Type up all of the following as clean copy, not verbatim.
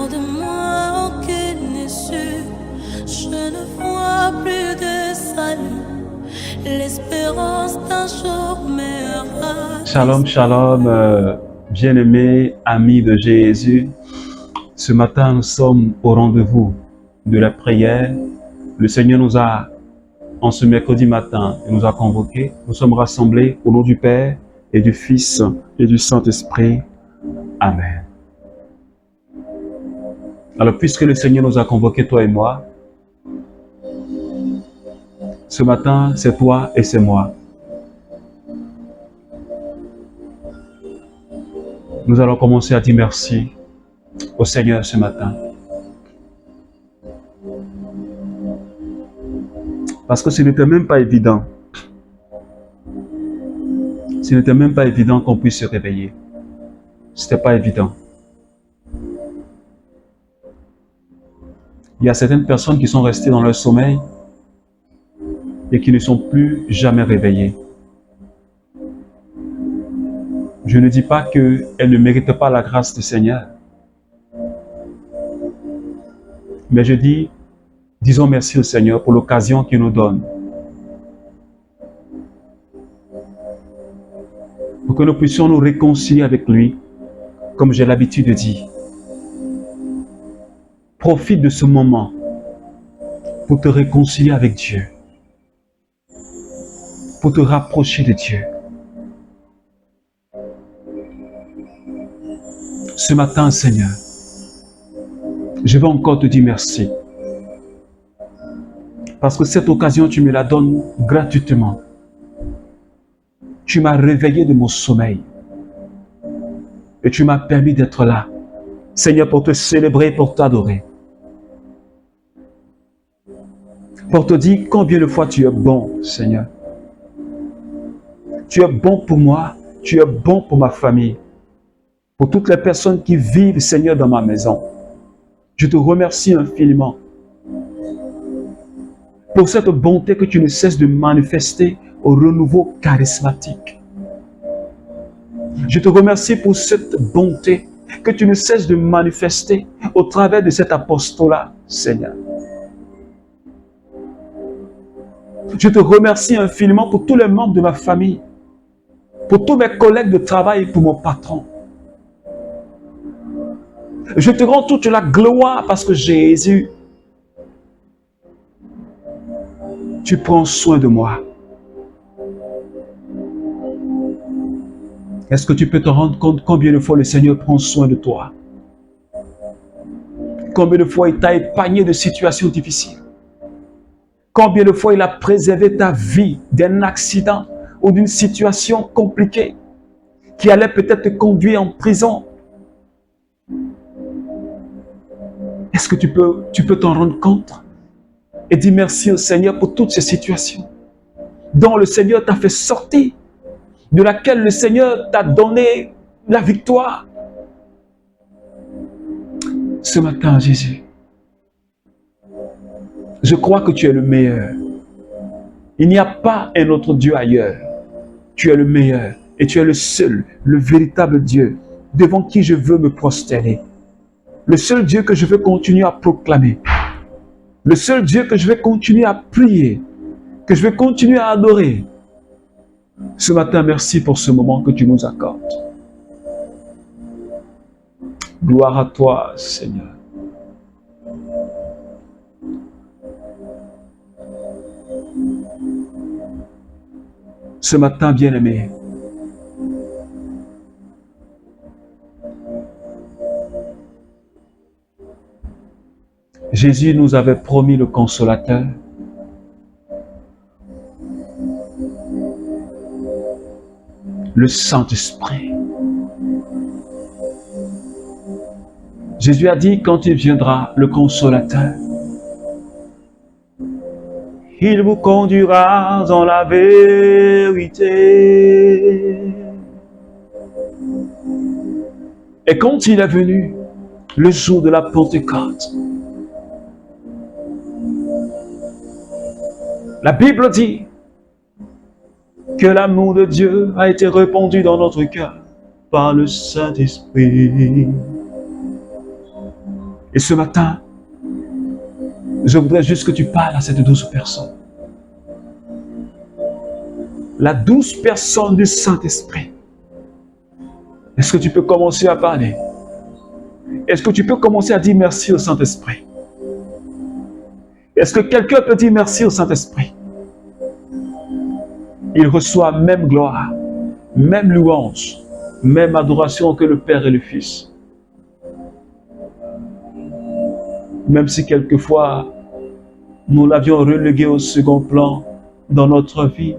hors de moi aucune issue. Je ne vois plus de salut. L'espérance d'un jour meilleur. Shalom, shalom, bien-aimés, amis de Jésus. Ce matin, nous sommes au rendez-vous de la prière. Le Seigneur nous a, en ce mercredi matin, il nous a convoqués. Nous sommes rassemblés au nom du Père et du Fils et du Saint-Esprit. Amen. Alors, puisque le Seigneur nous a convoqués, toi et moi, ce matin, c'est toi et c'est moi. Nous allons commencer à dire merci au Seigneur ce matin. Parce que ce n'était même pas évident. Ce n'était même pas évident qu'on puisse se réveiller. Ce n'était pas évident. Il y a certaines personnes qui sont restées dans leur sommeil et qui ne sont plus jamais réveillées. Je ne dis pas qu'elles ne méritent pas la grâce du Seigneur. Mais je dis, disons merci au Seigneur pour l'occasion qu'il nous donne. Pour que nous puissions nous réconcilier avec lui, comme j'ai l'habitude de dire. Profite de ce moment pour te réconcilier avec Dieu. Pour te rapprocher de Dieu. Ce matin, Seigneur, je veux encore te dire merci. Parce que cette occasion, tu me la donnes gratuitement. Tu m'as réveillé de mon sommeil. Et tu m'as permis d'être là. Seigneur, pour te célébrer, pour t'adorer. Pour te dire combien de fois tu es bon, Seigneur. Tu es bon pour moi, tu es bon pour ma famille. Pour toutes les personnes qui vivent, Seigneur, dans ma maison. Je te remercie infiniment pour cette bonté que tu ne cesses de manifester au renouveau charismatique. Je te remercie pour cette bonté que tu ne cesses de manifester au travers de cet apostolat, Seigneur. Je te remercie infiniment pour tous les membres de ma famille, pour tous mes collègues de travail et pour mon patron. Je te rends toute la gloire parce que Jésus, tu prends soin de moi. Est-ce que tu peux te rendre compte combien de fois le Seigneur prend soin de toi? Combien de fois il t'a épargné de situations difficiles? Combien de fois il a préservé ta vie d'un accident ou d'une situation compliquée qui allait peut-être te conduire en prison? Est-ce que tu peux t'en rendre compte et dire merci au Seigneur pour toutes ces situations dont le Seigneur t'a fait sortir, de laquelle le Seigneur t'a donné la victoire? Ce matin, Jésus, je crois que tu es le meilleur. Il n'y a pas un autre Dieu ailleurs. Tu es le meilleur et tu es le seul, le véritable Dieu devant qui je veux me prosterner. Le seul Dieu que je veux continuer à proclamer. Le seul Dieu que je vais continuer à prier, que je vais continuer à adorer. Ce matin, merci pour ce moment que tu nous accordes. Gloire à toi, Seigneur. Ce matin, bien-aimé, Jésus nous avait promis le Consolateur. Le Saint-Esprit. Jésus a dit quand il viendra, le Consolateur, il vous conduira dans la vérité. Et quand il est venu, le jour de la Pentecôte, la Bible dit que l'amour de Dieu a été répandu dans notre cœur par le Saint-Esprit. Et ce matin, je voudrais juste que tu parles à cette douce personne. La douce personne du Saint-Esprit. Est-ce que tu peux commencer à parler? Est-ce que tu peux commencer à dire merci au Saint-Esprit? Est-ce que quelqu'un peut dire merci au Saint-Esprit? Il reçoit même gloire, même louange, même adoration que le Père et le Fils. Même si quelquefois, nous l'avions relégué au second plan dans notre vie.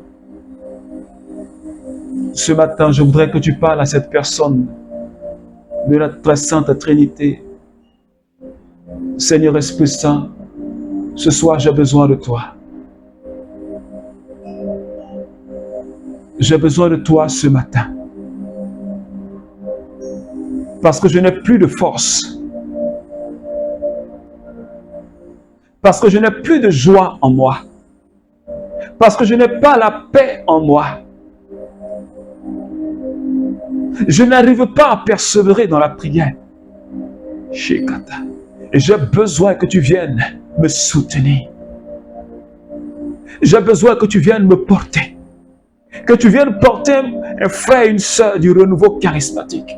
Ce matin, je voudrais que tu parles à cette personne de la très sainte Trinité. Seigneur Esprit Saint, ce soir, j'ai besoin de toi. J'ai besoin de toi ce matin. Parce que je n'ai plus de force. Parce que je n'ai plus de joie en moi. Parce que je n'ai pas la paix en moi. Je n'arrive pas à persévérer dans la prière. Shekata. Et j'ai besoin que tu viennes me soutenir. J'ai besoin que tu viennes me porter. Que tu viennes porter un frère et une sœur du renouveau charismatique.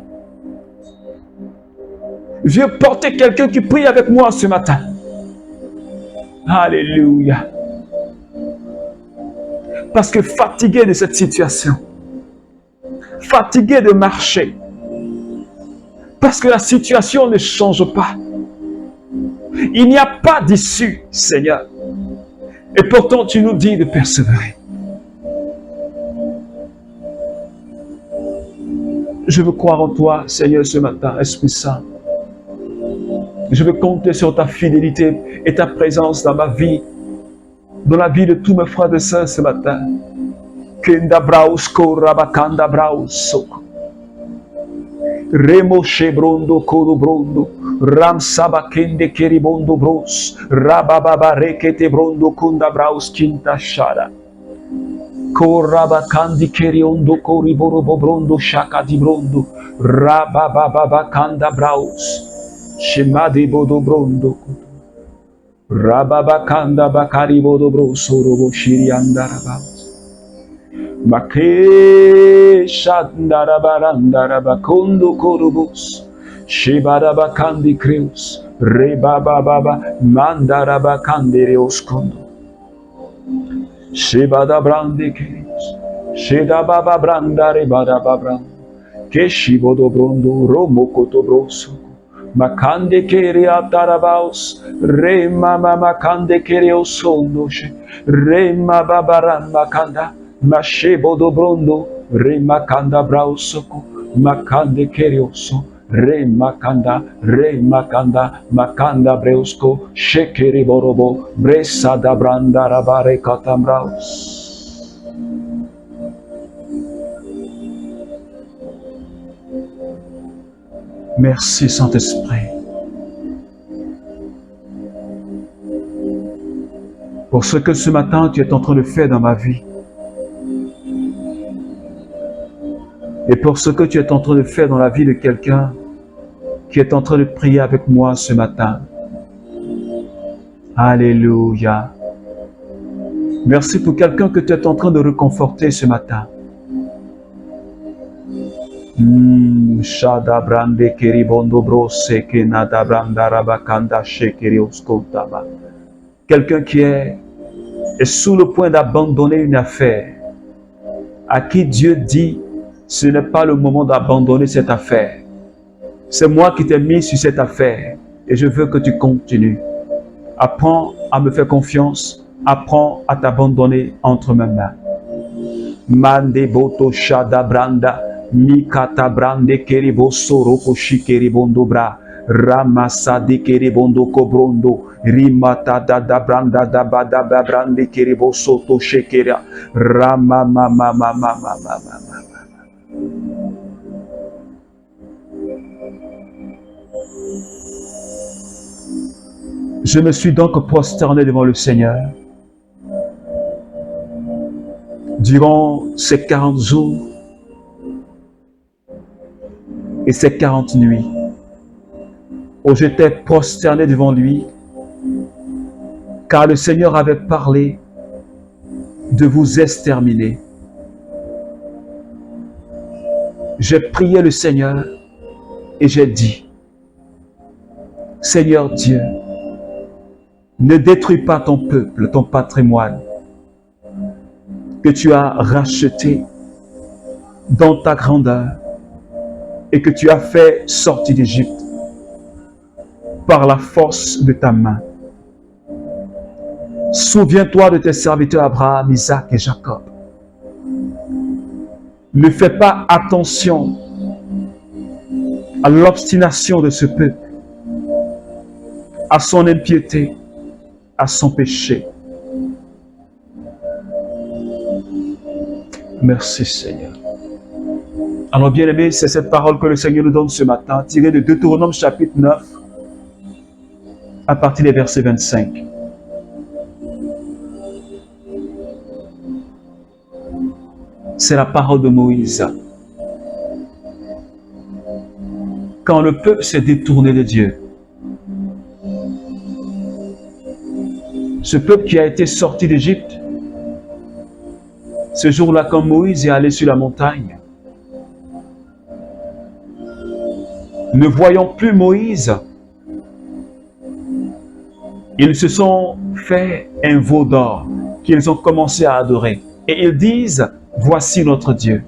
Viens porter quelqu'un qui prie avec moi ce matin. Alléluia. Parce que fatigué de cette situation, fatigué de marcher, parce que la situation ne change pas, il n'y a pas d'issue, Seigneur. Et pourtant, tu nous dis de persévérer. Je veux croire en toi, Seigneur, ce matin, Esprit Saint. Je veux compter sur ta fidélité et ta présence dans ma vie, dans la vie de tous mes frères et sœurs ce matin. Kenda brausko rabakanda brausoko. Remo shebrondo kodo brondo. Ram sabakende keribondo bros. Rabababa rekete brondo kunda braus kinta shara. Korabakandi keriondo koriboro bobrondo shaka di brondo. Rabababa kanda braus. Shemadi bodo brondo. Rababakanda bakari bodo broso robo shiri andarabaus. Make shandarabarandaraba korobos. Shibarabakandi creus. Rebababa mandarabakandi reoskondo. Shibada brande creus. Shedababa brandare barababran. Keshibodo brondo romokoto broso. Makande kere atarabaus, re mama makande kere osondoshe, re mababaran makanda, mashebo do brondo, re makanda brausoko, makande kere oso, re makanda, makanda breusko, shekere borobo, bresa da branda rabare katambraus. Merci Saint-Esprit pour ce que ce matin tu es en train de faire dans ma vie et pour ce que tu es en train de faire dans la vie de quelqu'un qui est en train de prier avec moi ce matin. Alléluia. Merci pour quelqu'un que tu es en train de réconforter ce matin. Shada brande keribondo brose ke nada branda rabakanda shekeri oskotaba. Quelqu'un qui est sous le point d'abandonner une affaire, à qui Dieu dit, ce n'est pas le moment d'abandonner cette affaire. C'est moi qui t'ai mis sur cette affaire et je veux que tu continues. Apprends à me faire confiance, apprends à t'abandonner entre mes mains. Mande boto shada branda. Mikata brande keribo soroko shikeribondo bra. Ramasa de keribondo kobrondo. Rimata da branda da bada brande keribo soto shekera. Rama mama mama mama mama. Je me suis donc prosterné devant le Seigneur. Durant ces 40 jours, et ces 40 nuits, où j'étais prosterné devant lui, car le Seigneur avait parlé de vous exterminer. J'ai prié le Seigneur et j'ai dit, Seigneur Dieu, ne détruis pas ton peuple, ton patrimoine, que tu as racheté dans ta grandeur et que tu as fait sortir d'Égypte par la force de ta main. Souviens-toi de tes serviteurs Abraham, Isaac et Jacob. Ne fais pas attention à l'obstination de ce peuple, à son impiété, à son péché. Merci Seigneur. Alors bien aimés, c'est cette parole que le Seigneur nous donne ce matin, tirée de Deutéronome chapitre 9, à partir des versets 25. C'est la parole de Moïse. Quand le peuple s'est détourné de Dieu, ce peuple qui a été sorti d'Égypte, ce jour-là, quand Moïse est allé sur la montagne, ne voyant plus Moïse, ils se sont fait un veau d'or qu'ils ont commencé à adorer. Et ils disent, voici notre Dieu.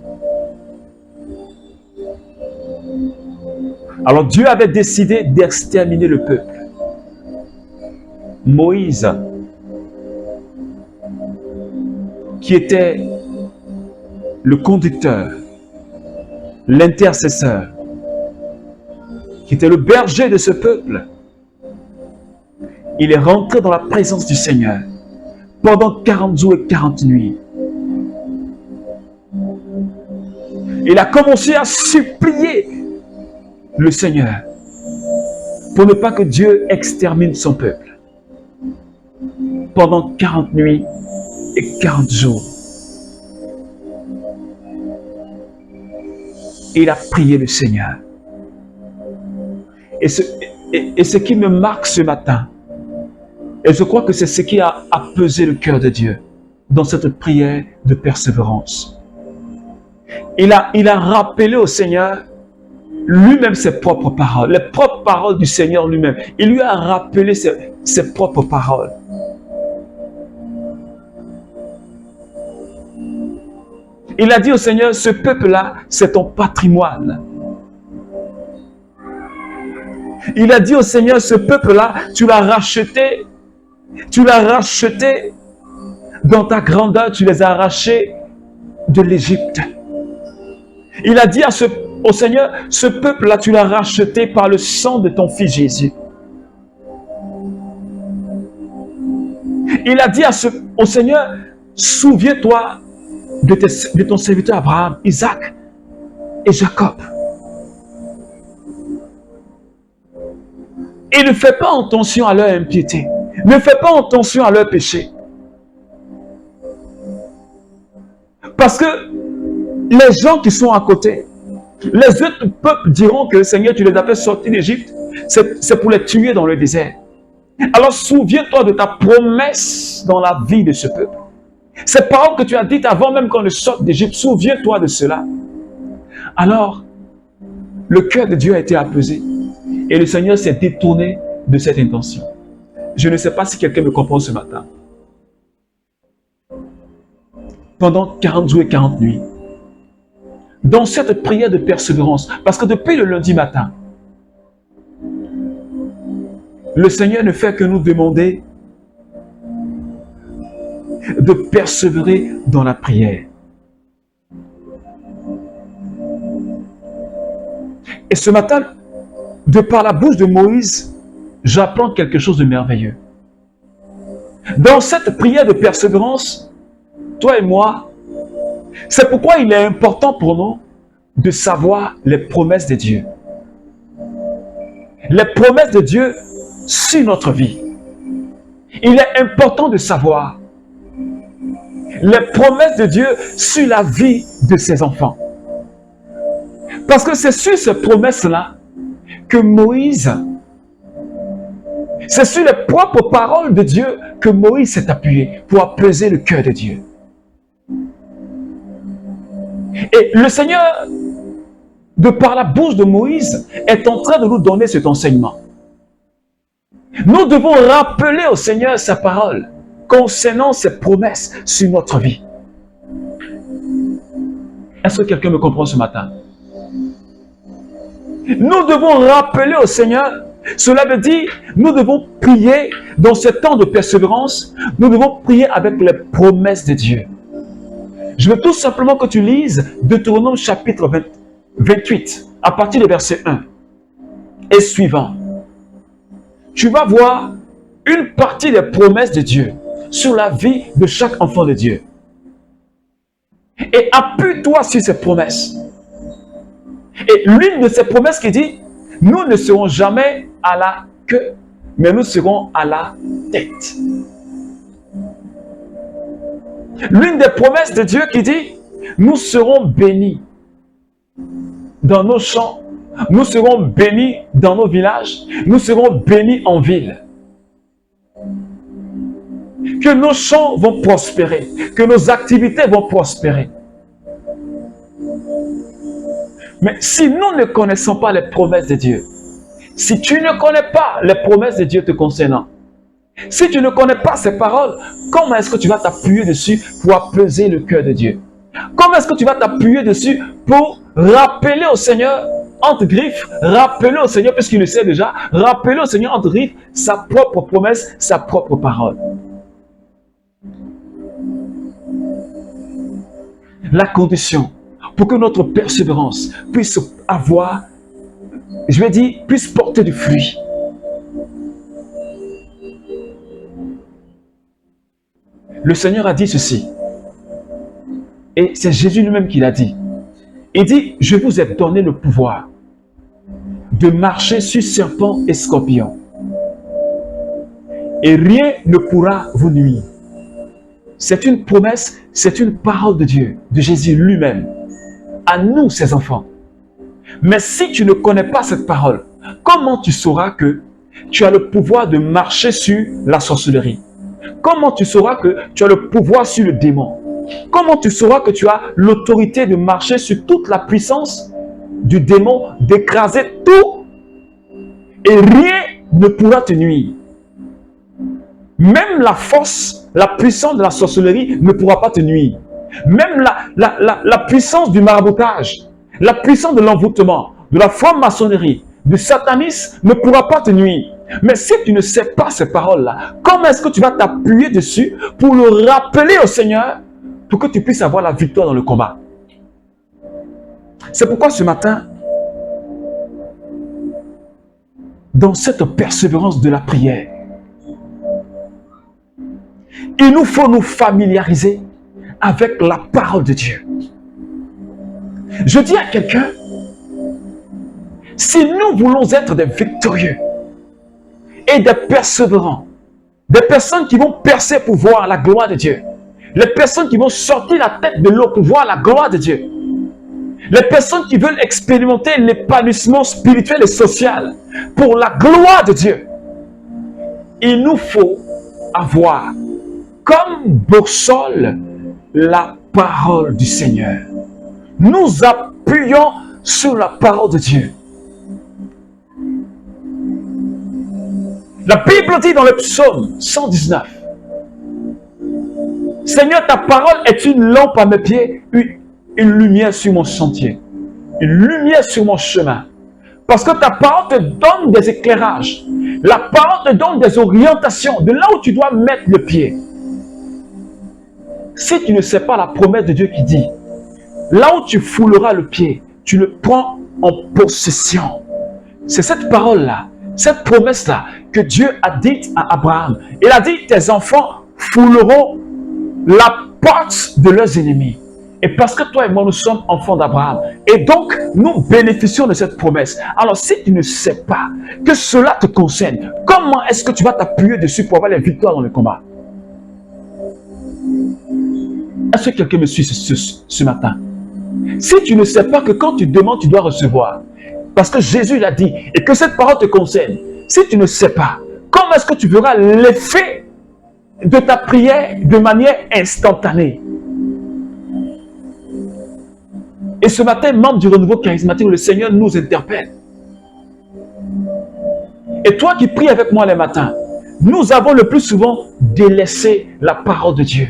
Alors Dieu avait décidé d'exterminer le peuple. Moïse, qui était le conducteur, l'intercesseur, qui était le berger de ce peuple, il est rentré dans la présence du Seigneur pendant 40 jours et 40 nuits. Il a commencé à supplier le Seigneur pour ne pas que Dieu extermine son peuple. Pendant 40 nuits et 40 jours. Il a prié le Seigneur. Et ce qui me marque ce matin, et je crois que c'est ce qui a apaisé le cœur de Dieu dans cette prière de persévérance. Il a rappelé au Seigneur lui-même ses propres paroles, les propres paroles du Seigneur lui-même. Il lui a rappelé ses propres paroles. Il a dit au Seigneur, ce peuple-là, c'est ton patrimoine. Il a dit au Seigneur, ce peuple-là, tu l'as racheté dans ta grandeur, tu les as arrachés de l'Égypte. Il a dit au Seigneur, ce peuple-là, tu l'as racheté par le sang de ton fils Jésus. Il a dit au Seigneur, souviens-toi de ton serviteur Abraham, Isaac et Jacob. Et ne fais pas attention à leur impiété. Ne fais pas attention à leur péché. Parce que les gens qui sont à côté, les autres peuples diront que Seigneur, tu les as fait sortir d'Égypte, c'est pour les tuer dans le désert. Alors souviens-toi de ta promesse dans la vie de ce peuple. Ces paroles que tu as dites avant même qu'on ne sorte d'Égypte, souviens-toi de cela. Alors, le cœur de Dieu a été apaisé. Et le Seigneur s'est détourné de cette intention. Je ne sais pas si quelqu'un me comprend ce matin. Pendant 40 jours et 40 nuits, dans cette prière de persévérance, parce que depuis le lundi matin, le Seigneur ne fait que nous demander de persévérer dans la prière. Et ce matin, de par la bouche de Moïse, j'apprends quelque chose de merveilleux. Dans cette prière de persévérance, toi et moi, c'est pourquoi il est important pour nous de savoir les promesses de Dieu. Les promesses de Dieu sur notre vie. Il est important de savoir les promesses de Dieu sur la vie de ses enfants. Parce que c'est sur ces promesses-là que Moïse C'est sur les propres paroles de Dieu que Moïse s'est appuyé pour apaiser le cœur de Dieu. Et le Seigneur, de par la bouche de Moïse, est en train de nous donner cet enseignement. Nous devons rappeler au Seigneur sa parole concernant ses promesses sur notre vie. Est-ce que quelqu'un me comprend ce matin? Nous devons rappeler au Seigneur. Cela veut dire, nous devons prier dans ce temps de persévérance. Nous devons prier avec les promesses de Dieu. Je veux tout simplement que tu lises Deutéronome chapitre 28, à partir du verset 1 et suivant. Tu vas voir une partie des promesses de Dieu sur la vie de chaque enfant de Dieu. Et appuie-toi sur ces promesses. Et l'une de ces promesses qui dit, nous ne serons jamais à la queue, mais nous serons à la tête. L'une des promesses de Dieu qui dit, nous serons bénis dans nos champs, nous serons bénis dans nos villages, nous serons bénis en ville. Que nos champs vont prospérer, que nos activités vont prospérer. Mais si nous ne connaissons pas les promesses de Dieu, si tu ne connais pas les promesses de Dieu te concernant, si tu ne connais pas ces paroles, comment est-ce que tu vas t'appuyer dessus pour apaiser le cœur de Dieu? Comment est-ce que tu vas t'appuyer dessus pour rappeler au Seigneur, entre griffes, rappeler au Seigneur, puisqu'il le sait déjà, rappeler au Seigneur entre griffes sa propre promesse, sa propre parole? La condition pour que notre persévérance puisse avoir, je vais dire, puisse porter du fruit. Le Seigneur a dit ceci. Et c'est Jésus lui-même qui l'a dit. Il dit, je vous ai donné le pouvoir de marcher sur serpents et scorpions. Et rien ne pourra vous nuire. C'est une promesse, c'est une parole de Dieu, de Jésus lui-même, à nous, ses enfants. Mais si tu ne connais pas cette parole, comment tu sauras que tu as le pouvoir de marcher sur la sorcellerie? Comment tu sauras que tu as le pouvoir sur le démon? Comment tu sauras que tu as l'autorité de marcher sur toute la puissance du démon, d'écraser tout et rien ne pourra te nuire? Même la force, la puissance de la sorcellerie ne pourra pas te nuire. Même la puissance du maraboutage, la puissance de l'envoûtement, de la franc-maçonnerie, du satanisme ne pourra pas te nuire. Mais si tu ne sais pas ces paroles-là, comment est-ce que tu vas t'appuyer dessus pour le rappeler au Seigneur pour que tu puisses avoir la victoire dans le combat? C'est pourquoi ce matin, dans cette persévérance de la prière, il nous faut nous familiariser avec la parole de Dieu. Je dis à quelqu'un, si nous voulons être des victorieux et des persévérants, des personnes qui vont percer pour voir la gloire de Dieu, les personnes qui vont sortir la tête de l'eau pour voir la gloire de Dieu, les personnes qui veulent expérimenter l'épanouissement spirituel et social pour la gloire de Dieu, il nous faut avoir comme boussole la parole du Seigneur. Nous appuyons sur la parole de Dieu. La Bible dit dans le psaume 119, Seigneur, ta parole est une lampe à mes pieds, une lumière sur mon sentier, une lumière sur mon chemin. Parce que ta parole te donne des éclairages. La parole te donne des orientations de là où tu dois mettre le pied. Si tu ne sais pas la promesse de Dieu qui dit, là où tu fouleras le pied, tu le prends en possession. C'est cette parole-là, cette promesse-là que Dieu a dite à Abraham. Il a dit, tes enfants fouleront la porte de leurs ennemis. Et parce que toi et moi, nous sommes enfants d'Abraham. Et donc, nous bénéficions de cette promesse. Alors, si tu ne sais pas que cela te concerne, comment est-ce que tu vas t'appuyer dessus pour avoir les victoires dans le combat? Est-ce que quelqu'un me suit ce matin? Si tu ne sais pas que quand tu demandes, tu dois recevoir, parce que Jésus l'a dit, et que cette parole te concerne, si tu ne sais pas, comment est-ce que tu verras l'effet de ta prière de manière instantanée? Et ce matin, membre du renouveau charismatique, le Seigneur nous interpelle. Et toi qui pries avec moi les matins, nous avons le plus souvent délaissé la parole de Dieu.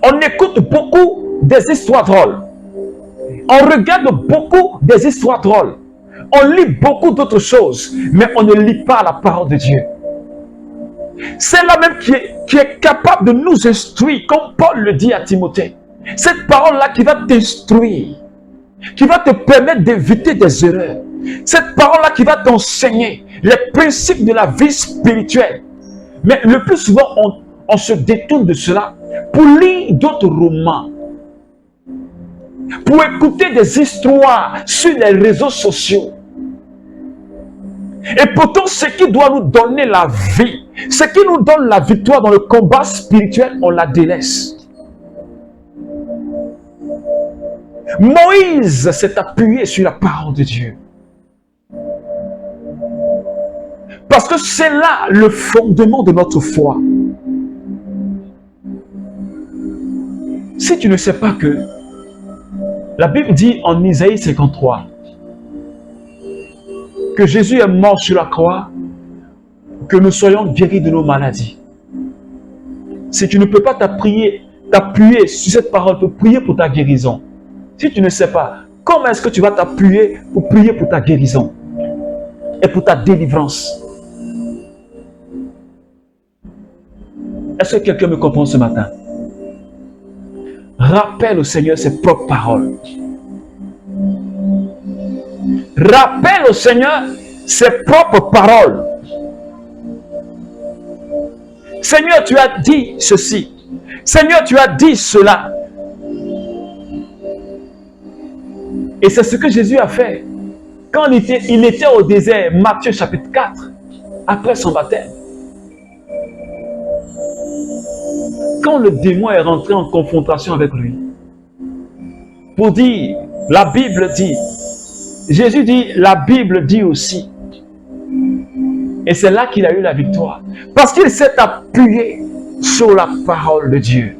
On écoute beaucoup des histoires drôles. On regarde beaucoup des histoires drôles. On lit beaucoup d'autres choses, mais on ne lit pas la parole de Dieu. C'est là même qui est capable de nous instruire, comme Paul le dit à Timothée. Cette parole-là qui va t'instruire, qui va te permettre d'éviter des erreurs. Cette parole-là qui va t'enseigner les principes de la vie spirituelle. Mais le plus souvent, on se détourne de cela pour lire d'autres romans, pour écouter des histoires sur les réseaux sociaux. Et pourtant, ce qui doit nous donner la vie, ce qui nous donne la victoire dans le combat spirituel, on la délaisse. Moïse s'est appuyé sur la parole de Dieu. Parce que c'est là le fondement de notre foi. Si tu ne sais pas que la Bible dit en Isaïe 53 que Jésus est mort sur la croix, que nous soyons guéris de nos maladies. Si tu ne peux pas t'appuyer sur cette parole pour prier pour ta guérison, si tu ne sais pas, comment est-ce que tu vas t'appuyer pour prier pour ta guérison et pour ta délivrance? Est-ce que quelqu'un me comprend ce matin? Rappelle au Seigneur ses propres paroles. Rappelle au Seigneur ses propres paroles. Seigneur, tu as dit ceci. Seigneur, tu as dit cela. Et c'est ce que Jésus a fait quand il était au désert, Matthieu chapitre 4, après son baptême. Quand le démon est rentré en confrontation avec lui, pour dire, la Bible dit, Jésus dit, la Bible dit aussi. Et c'est là qu'il a eu la victoire. Parce qu'il s'est appuyé sur la parole de Dieu.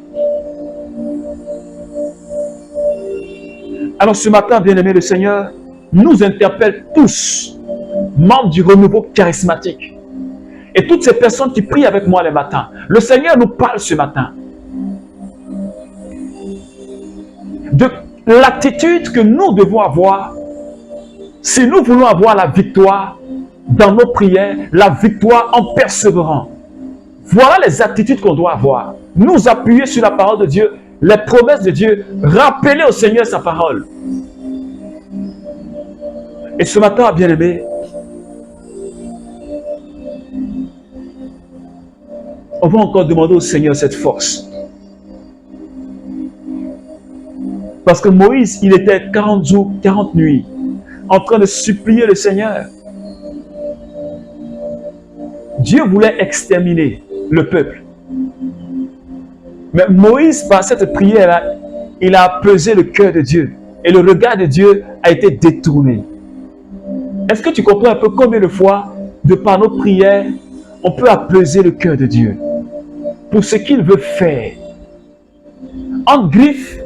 Alors ce matin, bien-aimé, le Seigneur nous interpelle tous, membres du renouveau charismatique. Et toutes ces personnes qui prient avec moi les matins, le Seigneur nous parle ce matin de l'attitude que nous devons avoir si nous voulons avoir la victoire dans nos prières, la victoire en persévérant. Voilà les attitudes qu'on doit avoir. Nous appuyer sur la parole de Dieu, les promesses de Dieu, rappeler au Seigneur sa parole. Et ce matin, bien-aimé, on va encore demander au Seigneur cette force. Parce que Moïse, il était 40 jours, 40 nuits, en train de supplier le Seigneur. Dieu voulait exterminer le peuple. Mais Moïse, par cette prière-là, il a apaisé le cœur de Dieu. Et le regard de Dieu a été détourné. Est-ce que tu comprends un peu combien de fois, de par nos prières, on peut apaiser le cœur de Dieu pour ce qu'il veut faire? En griffe,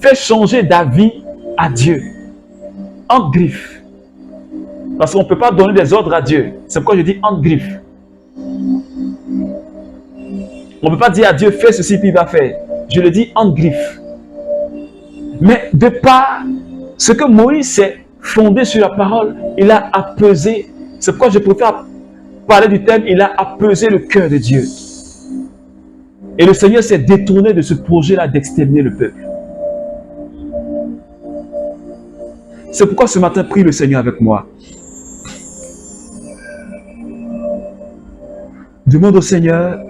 fait changer d'avis à Dieu. En griffe. Parce qu'on ne peut pas donner des ordres à Dieu. C'est pourquoi je dis en griffe. On ne peut pas dire à Dieu, fais ceci, puis il va faire. Je le dis en griffe. Mais de par ce que Moïse s'est fondé sur la parole, il a apaisé. C'est pourquoi je préfère parler du thème, il a apaisé le cœur de Dieu. Et le Seigneur s'est détourné de ce projet-là d'exterminer le peuple. C'est pourquoi ce matin, prie le Seigneur avec moi. Demande au Seigneur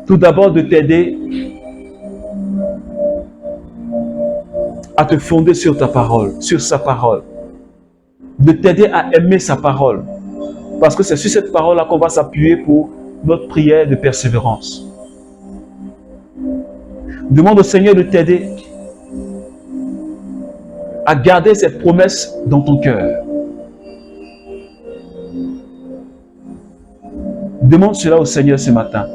tout d'abord de t'aider à te fonder sur ta parole, sur sa parole. De t'aider à aimer sa parole. Parce que c'est sur cette parole-là qu'on va s'appuyer pour notre prière de persévérance. Demande au Seigneur de t'aider à garder cette promesse dans ton cœur. Demande cela au Seigneur ce matin.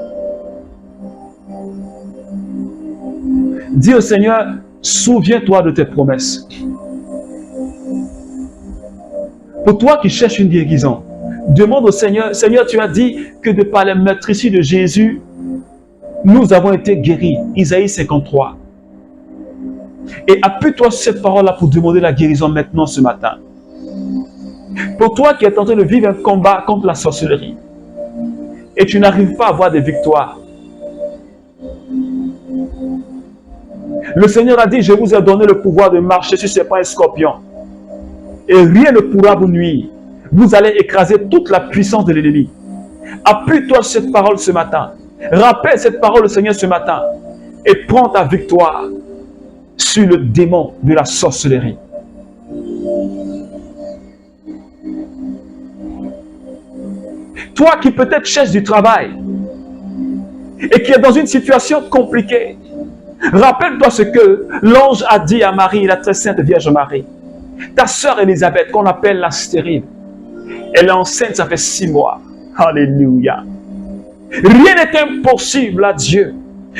Dis au Seigneur, souviens-toi de tes promesses. Pour toi qui cherches une guérison, demande au Seigneur, Seigneur, tu as dit que de par les meurtrissures de Jésus, nous avons été guéris. Isaïe 53. Et appuie-toi sur cette parole-là pour demander la guérison maintenant ce matin. Pour toi qui es en train de vivre un combat contre la sorcellerie et tu n'arrives pas à avoir des victoires, le Seigneur a dit, je vous ai donné le pouvoir de marcher sur serpents et scorpions et rien ne pourra vous nuire. Vous allez écraser toute la puissance de l'ennemi. Appuie-toi sur cette parole ce matin. Rappelle cette parole au Seigneur ce matin et prends ta victoire sur le démon de la sorcellerie. Toi qui peut-être cherches du travail et qui est dans une situation compliquée, rappelle-toi ce que l'ange a dit à Marie, la très sainte Vierge Marie. Ta sœur Élisabeth, qu'on appelle la stérile, elle est enceinte, ça fait 6 mois. Alléluia. Rien n'est impossible à Dieu.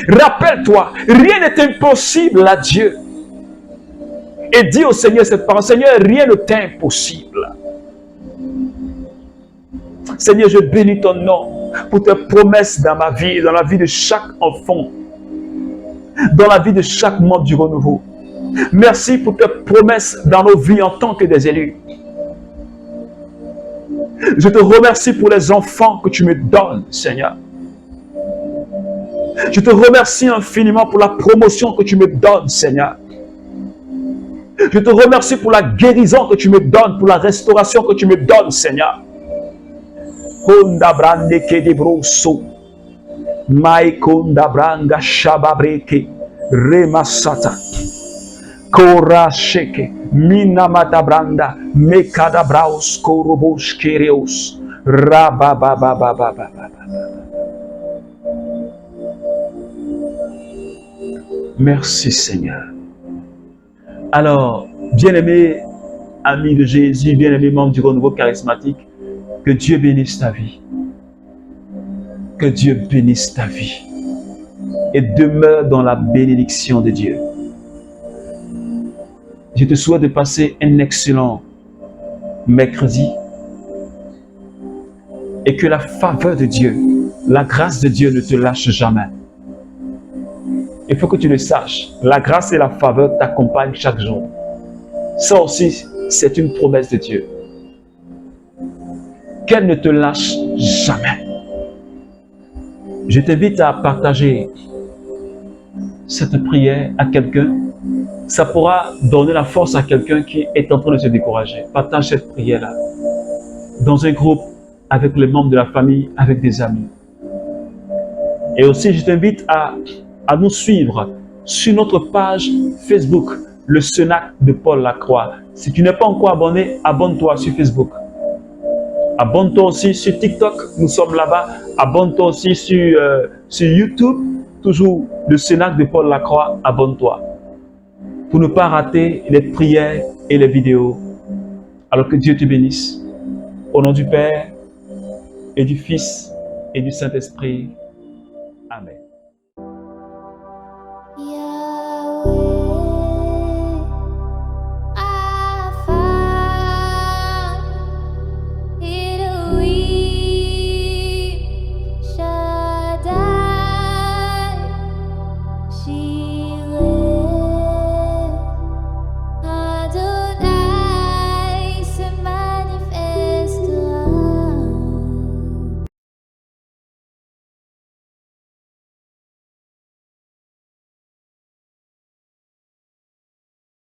Rappelle-toi, rien n'est impossible à Dieu. Et dis au Seigneur cette parole, Seigneur, rien ne t'est impossible. Seigneur, je bénis ton nom pour tes promesses dans ma vie, dans la vie de chaque enfant, dans la vie de chaque membre du renouveau. Merci pour tes promesses dans nos vies en tant que des élus. Je te remercie pour les enfants que tu me donnes, Seigneur. Je te remercie infiniment pour la promotion que tu me donnes, Seigneur. Je te remercie pour la guérison que tu me donnes, pour la restauration que tu me donnes, Seigneur. Honda brande ke de broso, mai konda branga shababreke, remasata, kora sheke, mina matabranda, mekada braus korobos kereos, rabababababababa. Merci Seigneur. Alors, bien-aimé ami de Jésus, bien-aimé membre du renouveau charismatique, que Dieu bénisse ta vie. Que Dieu bénisse ta vie. Et demeure dans la bénédiction de Dieu. Je te souhaite de passer un excellent mercredi. Et que la faveur de Dieu, la grâce de Dieu ne te lâche jamais. Il faut que tu le saches. La grâce et la faveur t'accompagnent chaque jour. Ça aussi, c'est une promesse de Dieu. Qu'elle ne te lâche jamais. Je t'invite à partager cette prière à quelqu'un. Ça pourra donner la force à quelqu'un qui est en train de se décourager. Partage cette prière-là dans un groupe, avec les membres de la famille, avec des amis. Et aussi, je t'invite à nous suivre sur notre page Facebook, le Cenacle de Paul Lacroix. Si tu n'es pas encore abonné, abonne-toi sur Facebook. Abonne-toi aussi sur TikTok, nous sommes là-bas. Abonne-toi aussi sur YouTube, toujours le Cenacle de Paul Lacroix, abonne-toi. Pour ne pas rater les prières et les vidéos. Alors que Dieu te bénisse. Au nom du Père et du Fils et du Saint-Esprit. Amen.